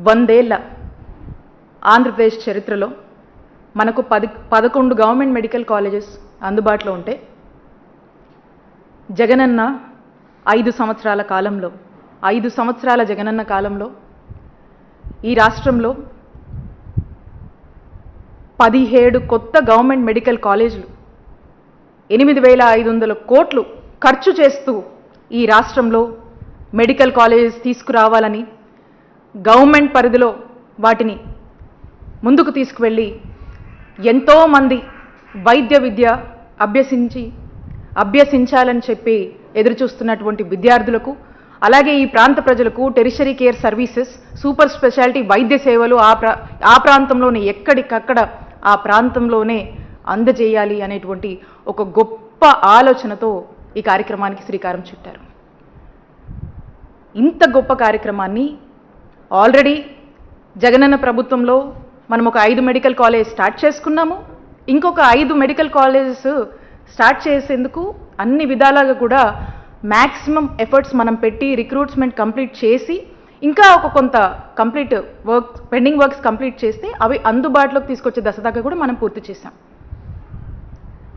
100 ఏళ్ల ఆంధ్రప్రదేశ్ చరిత్రలో మనకు 11 గవర్నమెంట్ మెడికల్ కాలేజెస్ అందుబాటులో ఉంటే జగనన్న 5 సంవత్సరాల కాలంలో 5 సంవత్సరాల జగనన్న కాలంలో ఈ రాష్ట్రంలో 17 కొత్త గవర్నమెంట్ మెడికల్ కాలేజీలు 8,500 కోట్లు ఖర్చు చేస్తూ ఈ రాష్ట్రంలో మెడికల్ కాలేజెస్ తీసుకురావాలని గవర్నమెంట్ పరిధిలో వాటిని ముందుకు తీసుకువెళ్ళి ఎంతోమంది వైద్య విద్య అభ్యసించాలని చెప్పి ఎదురుచూస్తున్నటువంటి విద్యార్థులకు అలాగే ఈ ప్రాంత ప్రజలకు tertiary care services super speciality వైద్య సేవలు ఆ ప్రాంతంలోనే ఎక్కడికక్కడ ఆ ప్రాంతంలోనే అందజేయాలి అనేటువంటి ఒక గొప్ప ఆలోచనతో ఈ కార్యక్రమానికి శ్రీకారం చుట్టారు. ఇంత గొప్ప కార్యక్రమాన్ని ఆల్రెడీ జగనన్న ప్రభుత్వంలో మనం ఒక 5 మెడికల్ కాలేజ్ స్టార్ట్ చేసుకున్నాము. ఇంకొక 5 మెడికల్ కాలేజెస్ స్టార్ట్ చేసేందుకు అన్ని విధాలుగా కూడా మ్యాక్సిమం ఎఫర్ట్స్ మనం పెట్టి రిక్రూట్మెంట్ కంప్లీట్ చేసి ఇంకా ఒక కొంత పెండింగ్ వర్క్స్ కంప్లీట్ చేస్తే అవి అందుబాటులోకి తీసుకొచ్చే దశ దాకా కూడా మనం పూర్తి చేశాం.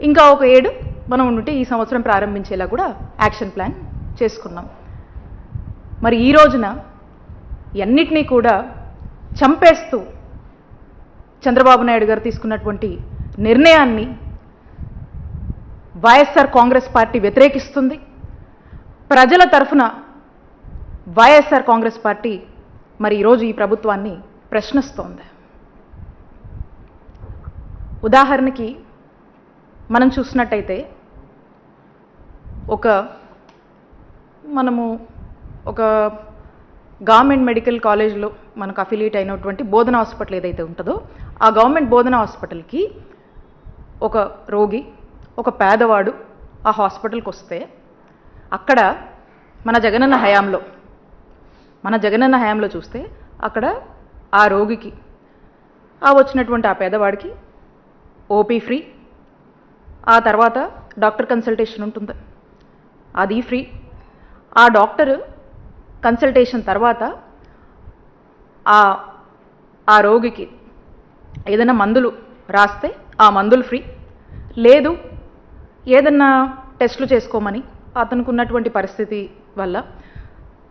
ఇంకా ఒక 7 మనం ఉంటే ఈ సంవత్సరం ప్రారంభించేలా కూడా యాక్షన్ ప్లాన్ చేసుకున్నాం. మరి ఈ రోజున అన్నిటినీ కూడా చంపేస్తూ చంద్రబాబు నాయుడు గారు తీసుకున్నటువంటి నిర్ణయాన్ని వైఎస్ఆర్ కాంగ్రెస్ పార్టీ వ్యతిరేకిస్తుంది. ప్రజల తరఫున వైఎస్ఆర్ కాంగ్రెస్ పార్టీ మరి ఈరోజు ఈ ప్రభుత్వాన్ని ప్రశ్నిస్తోంది. ఉదాహరణకి మనం చూసినట్టయితే మనము ఒక గవర్నమెంట్ మెడికల్ కాలేజ్లో మనకు అఫిలియేట్ అయినటువంటి బోధన హాస్పిటల్ ఏదైతే ఉంటుందో ఆ గవర్నమెంట్ బోధన హాస్పిటల్కి ఒక రోగి ఒక పేదవాడు ఆ హాస్పిటల్కి వస్తే అక్కడ మన జగనన్న హయాంలో చూస్తే అక్కడ ఆ రోగికి వచ్చినటువంటి ఆ పేదవాడికి ఓపీ ఫ్రీ, ఆ తర్వాత డాక్టర్ కన్సల్టేషన్ ఉంటుంది అది ఫ్రీ. ఆ డాక్టర్ కన్సల్టేషన్ తర్వాత ఆ రోగికి ఏదైనా మందులు రాస్తే ఆ మందులు ఫ్రీ. లేదు ఏదన్నా టెస్టులు చేసుకోమని అతనికి ఉన్నటువంటి పరిస్థితి వల్ల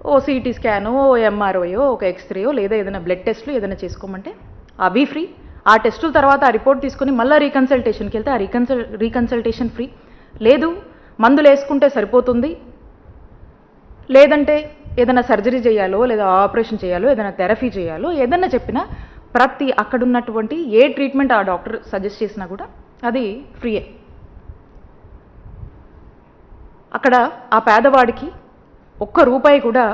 ఓ సిటీ స్కానో ఓ ఎంఆర్ఓయో ఒక ఎక్స్రేయో లేదా ఏదైనా బ్లడ్ టెస్టులు ఏదైనా చేసుకోమంటే అవి ఫ్రీ. ఆ టెస్టుల తర్వాత ఆ రిపోర్ట్ తీసుకొని మళ్ళీ రీకన్సల్టేషన్కి వెళ్తే ఆ రీకన్సల్టేషన్ ఫ్రీ. లేదు మందులు వేసుకుంటే సరిపోతుంది, లేదంటే ఏదైనా సర్జరీ చేయాలో లేదా ఆపరేషన్ చేయాలో ఏదైనా థెరపీ చేయాలో ఏదన్నా చెప్పినా ప్రతి అక్కడున్నటువంటి ఏ ట్రీట్మెంట్ ఆ డాక్టర్ సజెస్ట్ చేసినా కూడా అది ఫ్రీయే. అక్కడ ఆ పేదవాడికి ₹1 కూడా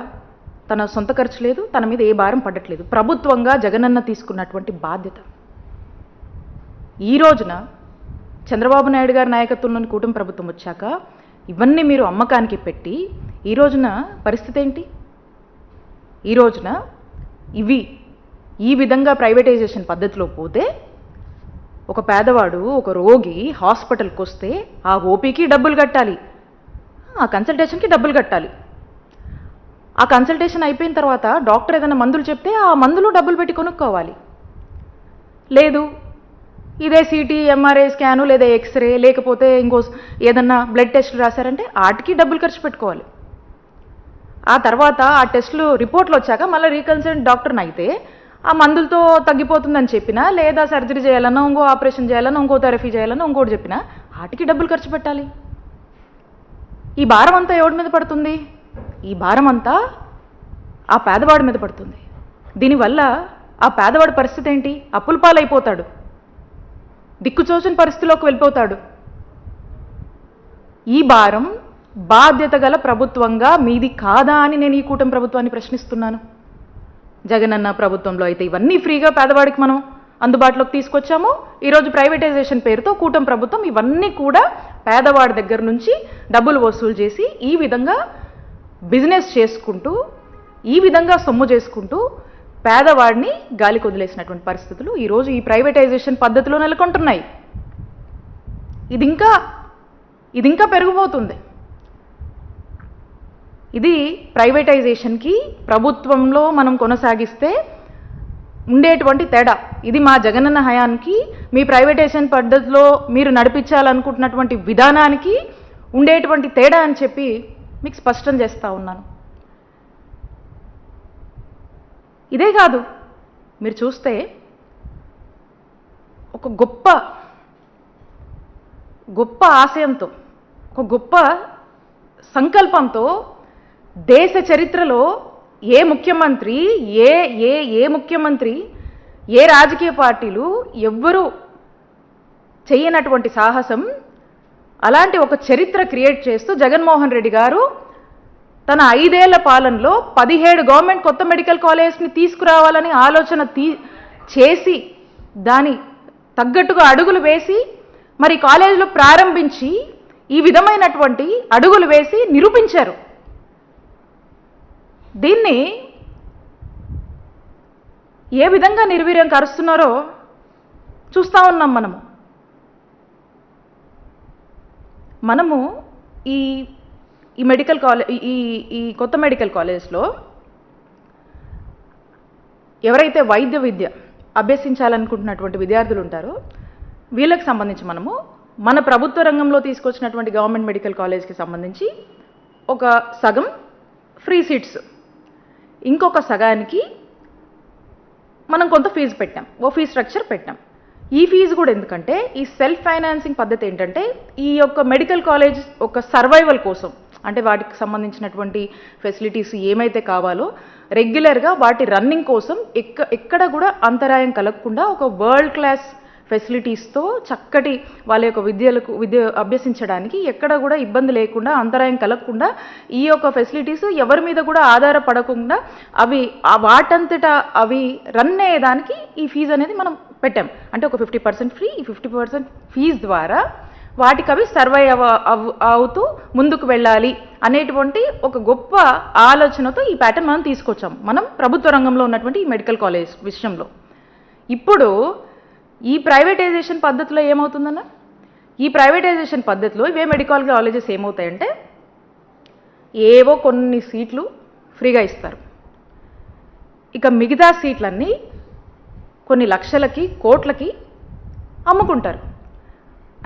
తన సొంత ఖర్చు లేదు, తన మీద ఏ భారం పడట్లేదు. ప్రభుత్వంగా జగనన్న తీసుకున్నటువంటి బాధ్యత. ఈ రోజున చంద్రబాబు నాయుడు గారి నాయకత్వంలోని కూటమి ప్రభుత్వం వచ్చాక ఇవన్నీ మీరు అమ్మకానికి పెట్టి ఈ రోజున పరిస్థితి ఏంటి? ఈ రోజున ఈ విధంగా ప్రైవేటైజేషన్ పద్ధతిలో పోతే ఒక పేదవాడు ఒక రోగి హాస్పిటల్కి వస్తే ఆ ఓపీకి డబ్బులు కట్టాలి, ఆ కన్సల్టేషన్కి డబ్బులు కట్టాలి. ఆ కన్సల్టేషన్ అయిపోయిన తర్వాత డాక్టర్ ఏదైనా మందులు చెప్తే ఆ మందులు డబ్బులు పెట్టి కొనుక్కోవాలి. లేదు ఇదే సిటీ ఎంఆర్ఐ స్కాను లేదా ఎక్స్రే లేకపోతే ఇంకో ఏదన్నా బ్లడ్ టెస్టులు రాశారంటే వాటికి డబ్బులు ఖర్చు పెట్టుకోవాలి. ఆ తర్వాత ఆ టెస్టులు రిపోర్ట్లు వచ్చాక మళ్ళీ రీకన్సల్ట్ డాక్టర్ని అయితే ఆ మందులతో తగ్గిపోతుందని చెప్పినా లేదా సర్జరీ చేయాలన్నా ఇంకో ఆపరేషన్ చేయాలన్నా ఇంకో థెరపీ చేయాలన్నా ఇంకోటి చెప్పినా వాటికి డబ్బులు ఖర్చు పెట్టాలి. ఈ భారం అంతా ఎవడి మీద పడుతుంది? ఈ భారం అంతా ఆ పేదవాడి మీద పడుతుంది. దీనివల్ల ఆ పేదవాడి పరిస్థితి ఏంటి? అప్పుల పాలైపోతాడు, దిక్కుచోచని పరిస్థితిలోకి వెళ్ళిపోతాడు. ఈ భారం బాధ్యత గల ప్రభుత్వంగా మీది కాదా అని నేను ఈ కూటమి ప్రభుత్వాన్ని ప్రశ్నిస్తున్నాను. జగనన్న ప్రభుత్వంలో అయితే ఇవన్నీ ఫ్రీగా పేదవాడికి మనం అందుబాటులోకి తీసుకొచ్చాము. ఈరోజు ప్రైవేటైజేషన్ పేరుతో కూటమి ప్రభుత్వం ఇవన్నీ కూడా పేదవాడి దగ్గర నుంచి డబ్బులు వసూలు చేసి ఈ విధంగా బిజినెస్ చేసుకుంటూ ఈ విధంగా సొమ్ము చేసుకుంటూ పేదవాడిని గాలికి వదిలేసినటువంటి పరిస్థితులు ఈరోజు ఈ ప్రైవేటైజేషన్ పద్ధతిలో నెలకొంటున్నాయి. ఇది ఇంకా పెరిగిపోతుంది. ఇది ప్రైవేటైజేషన్కి ప్రభుత్వంలో మనం కొనసాగిస్తే ఉండేటువంటి తేడా. ఇది మా జగనన్న హయానికి మీ ప్రైవేటైజేషన్ పద్ధతిలో మీరు నడిపించాలనుకుంటున్నటువంటి విధానానికి ఉండేటువంటి తేడా అని చెప్పి మీకు స్పష్టం చేస్తూ ఉన్నాను. ఇదే కాదు, మీరు చూస్తే ఒక గొప్ప ఆశయంతో, ఒక గొప్ప సంకల్పంతో దేశ చరిత్రలో ఏ ముఖ్యమంత్రి, ఏ ముఖ్యమంత్రి, ఏ రాజకీయ పార్టీలు ఎవ్వరూ చేయనటువంటి సాహసం, అలాంటి ఒక చరిత్ర క్రియేట్ చేస్తూ జగన్మోహన్ రెడ్డి గారు తన 5 ఏళ్ల పాలనలో 17 గవర్నమెంట్ కొత్త మెడికల్ కాలేజ్ని తీసుకురావాలని ఆలోచన చేసి దాని తగ్గట్టుగా అడుగులు వేసి మరి కాలేజీలో ప్రారంభించి ఈ విధమైనటువంటి అడుగులు వేసి నిరూపించారు. దీన్ని ఏ విధంగా నిర్వీర్యం కరుస్తున్నారో చూస్తూ ఉన్నాం. మనము ఈ మెడికల్ కాలేజ్, ఈ కొత్త మెడికల్ కాలేజ్లో ఎవరైతే వైద్య విద్య అభ్యసించాలనుకుంటున్నటువంటి విద్యార్థులు ఉంటారో వీళ్ళకి సంబంధించి మన ప్రభుత్వ రంగంలో తీసుకొచ్చినటువంటి గవర్నమెంట్ మెడికల్ కాలేజ్కి సంబంధించి ఒక సగం ఫ్రీ సీట్స్, ఇంకొక సగానికి మనం కొంత ఫీజు పెట్టాం, ఓ ఫీ స్ట్రక్చర్ పెట్టాం. ఈ ఫీజు కూడా ఎందుకంటే ఈ సెల్ఫ్ ఫైనాన్సింగ్ పద్ధతి ఏంటంటే ఈ యొక్క మెడికల్ కాలేజ్ ఒక సర్వైవల్ కోసం, అంటే వాటికి సంబంధించినటువంటి ఫెసిలిటీస్ ఏమైతే కావాలో రెగ్యులర్గా వాటి రన్నింగ్ కోసం ఎక్కడ కూడా అంతరాయం కలగకుండా ఒక వరల్డ్ క్లాస్ ఫెసిలిటీస్తో చక్కటి వాళ్ళ యొక్క విద్య అభ్యసించడానికి ఎక్కడ కూడా ఇబ్బంది లేకుండా, అంతరాయం కలగకుండా ఈ యొక్క ఫెసిలిటీస్ ఎవరి మీద కూడా ఆధారపడకుండా అవి వాటంతటా అవి రన్ అయ్యేదానికి ఈ ఫీజు అనేది మనం పెట్టాం. అంటే ఒక 50% ఫ్రీ, ఈ 50% ఫీజు ద్వారా వాటికి అవి సర్వైవ్ అవుతూ ముందుకు వెళ్ళాలి అనేటువంటి ఒక గొప్ప ఆలోచనతో ఈ ప్యాటర్న్ మనం తీసుకొచ్చాం మనం ప్రభుత్వ రంగంలో ఉన్నటువంటి ఈ మెడికల్ కాలేజ్ విషయంలో. ఇప్పుడు ఈ ప్రైవేటైజేషన్ పద్ధతిలో ఏమవుతుందన్న, ఈ ప్రైవేటైజేషన్ పద్ధతిలో ఇవే మెడికల్ కాలేజెస్ ఏమవుతాయంటే ఏవో కొన్ని సీట్లు ఫ్రీగా ఇస్తారు, ఇక మిగతా సీట్లన్నీ కొన్ని లక్షలకి కోట్లకి అమ్ముకుంటారు.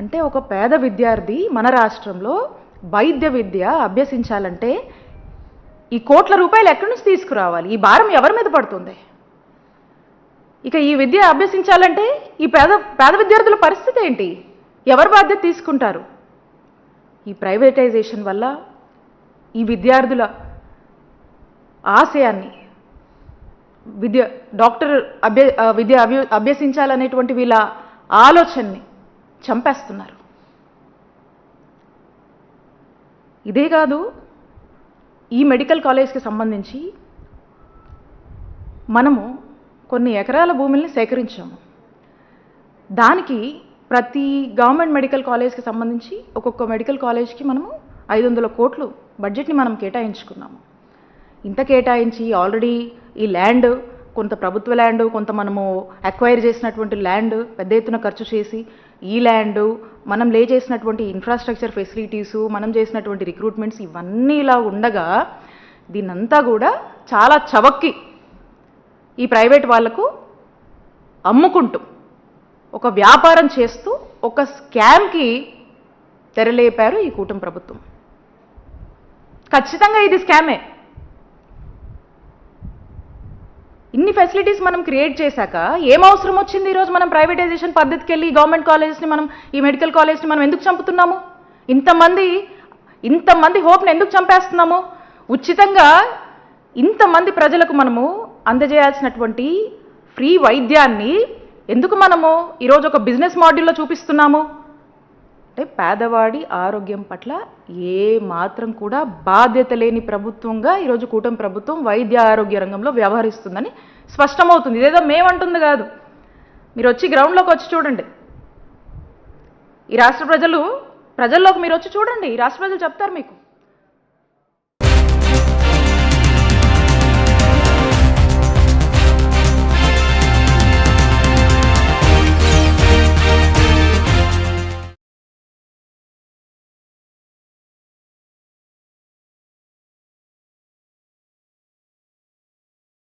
అంటే ఒక పేద విద్యార్థి మన రాష్ట్రంలో వైద్య విద్య అభ్యసించాలంటే ఈ కోట్ల రూపాయలు ఎక్కడి నుంచి తీసుకురావాలి? ఈ భారం ఎవరి మీద పడుతుంది? ఇక ఈ విద్య అభ్యసించాలంటే ఈ పేద విద్యార్థుల పరిస్థితి ఏంటి? ఎవరు బాధ్యత తీసుకుంటారు? ఈ ప్రైవేటైజేషన్ వల్ల ఈ విద్యార్థుల ఆశయాన్ని, డాక్టర్ విద్య అభ్యసించాలనేటువంటి వీళ్ళ ఆలోచనని చంపేస్తున్నారు. ఇదే కాదు, ఈ మెడికల్ కాలేజ్కి సంబంధించి మనము కొన్ని ఎకరాల భూముల్ని సేకరించాము. దానికి ప్రతి గవర్నమెంట్ మెడికల్ కాలేజ్కి సంబంధించి ఒక్కొక్క మెడికల్ కాలేజ్కి మనము 500 కోట్లు బడ్జెట్ని మనం కేటాయించుకున్నాము. ఇంత కేటాయించి ఆల్రెడీ ఈ ల్యాండ్, కొంత ప్రభుత్వ ల్యాండ్, కొంత మనము అక్వైర్ చేసినటువంటి ల్యాండ్ పెద్ద ఎత్తున ఖర్చు చేసి ఈ ల్యాండ్, మనం లే చేసినటువంటి ఇన్ఫ్రాస్ట్రక్చర్ ఫెసిలిటీసు, మనం చేసినటువంటి రిక్రూట్మెంట్స్ ఇవన్నీ ఇలా ఉండగా దీన్నంతా కూడా చాలా చవక్కి ఈ ప్రైవేట్ వాళ్లకు అమ్ముకుంటూ ఒక వ్యాపారం చేస్తూ ఒక స్కామ్కి తెరలేపారు ఈ కూటమి ప్రభుత్వం. ఖచ్చితంగా ఇది స్కామే. ఇన్ని ఫెసిలిటీస్ మనం క్రియేట్ చేశాక ఏం అవసరం వచ్చింది ఈరోజు మనం ప్రైవేటైజేషన్ పద్ధతికి వెళ్ళి గవర్నమెంట్ కాలేజెస్ని మనం, ఈ మెడికల్ కాలేజ్ని మనం ఎందుకు చంపుతున్నాము? ఇంతమంది హోప్ని ఎందుకు చంపేస్తున్నాము? ఉచితంగా ఇంతమంది ప్రజలకు మనము అందజేయాల్సినటువంటి ఫ్రీ వైద్యాన్ని ఎందుకు మనము ఈరోజు ఒక బిజినెస్ మోడల్లో చూపిస్తున్నాము? అంటే పేదవాడి ఆరోగ్యం పట్ల ఏ మాత్రం కూడా బాధ్యత లేని ప్రభుత్వంగా ఈరోజు కూటమి ప్రభుత్వం వైద్య ఆరోగ్య రంగంలో వ్యవహరిస్తుందని స్పష్టమవుతుంది. ఇదేదో మేమంటుంది కాదు, మీరు వచ్చి గ్రౌండ్లోకి వచ్చి చూడండి. ఈ రాష్ట్ర ప్రజల్లోకి మీరు వచ్చి చూడండి, ఈ రాష్ట్ర ప్రజలు చెప్తారు మీకు.